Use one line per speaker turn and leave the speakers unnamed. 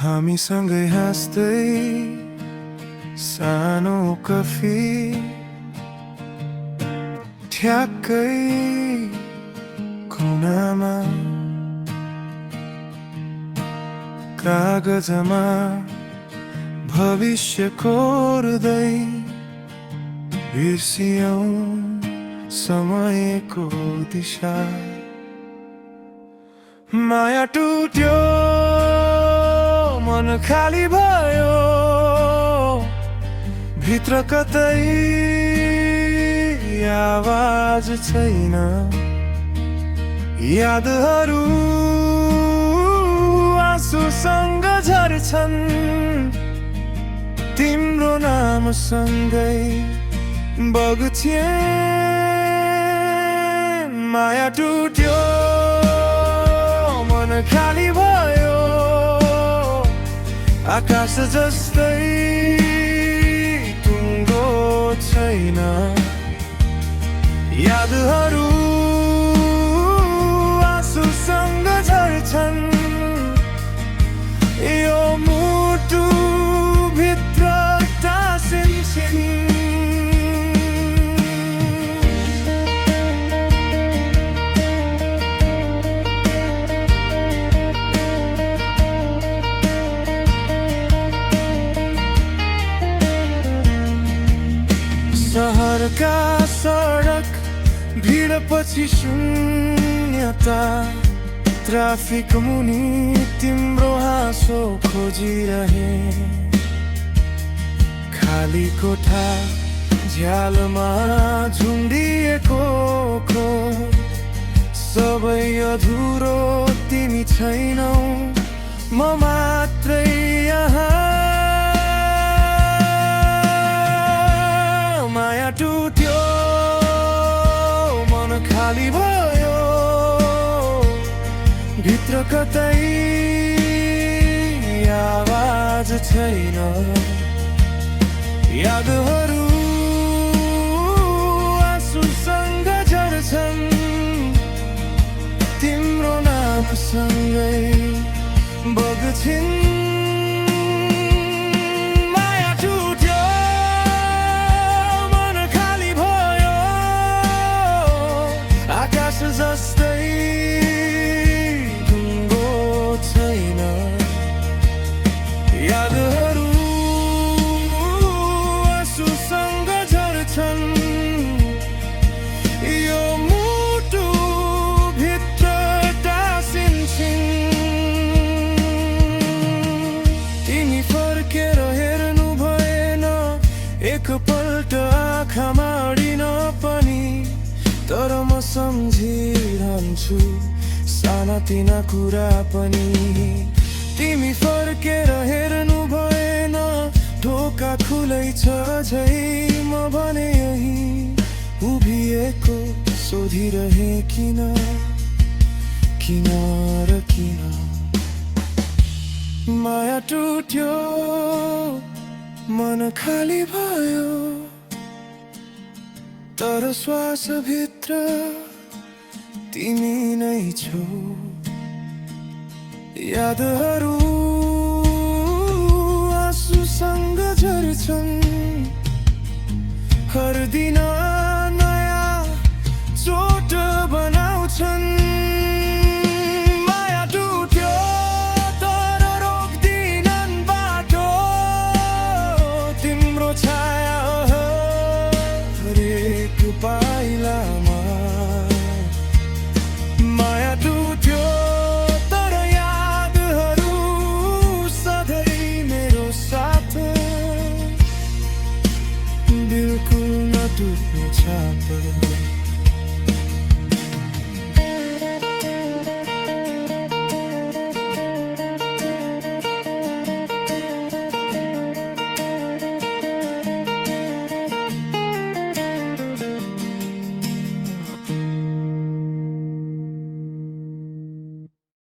हामीसँगै हाँस्दै सानो कफी ठ्याक्कै कुनामा कागजमा भविष्य कोर्दै बिर्सियौं समयको दिशा। माया टुट्यो मन खाली भयो भित्र कतै आवाज छैन। यादहरू आँसुसँग झर्छन् तिम्रो नामसँगै बग्छे। माया टुट्यो मन खाली भयो आकाश जस्तै टुङ्गो छैन। यादहरू आँसुसँग झर्छन् यो मुटु भित्र टाँसिन्छन्। सहरका सडक भिडपछि शून्यता ट्राफिक मुनि तिम्रो हाँसो खोजिरहे। खाली कोठा झ्यालमा झुन्डिएको खो सबै अधुरो तिमी छैनौ म मात्रै यहाँ। माया टुट्यो मन खाली भयो भित्र कतै आवाज छैन। यादहरू आँसुसँग झर्छन् तिम्रो नामसँगै बग्छिन्। जस्तै ढुङ्गो छैन। यादहरू आँसुसँग झर्छन् यो मुटु भित्र टाँसिन्छन्। तिमी फर्केर हेर्नु भएन एकपल्ट आँखामा अडिन पनि तर म सम्झिरहन्छु सानातिना कुरा पनि। तिमी फर्केर हेर्नु भएन ढोका खुलै छ झै म भने यही उभिएको सोधिरहे किन किन र किन। माया टुट्यो मन खाली भयो तर श्वास भित्र तिमी नै छौ। यादहरू आँसुसँग झर्छन् हर दिन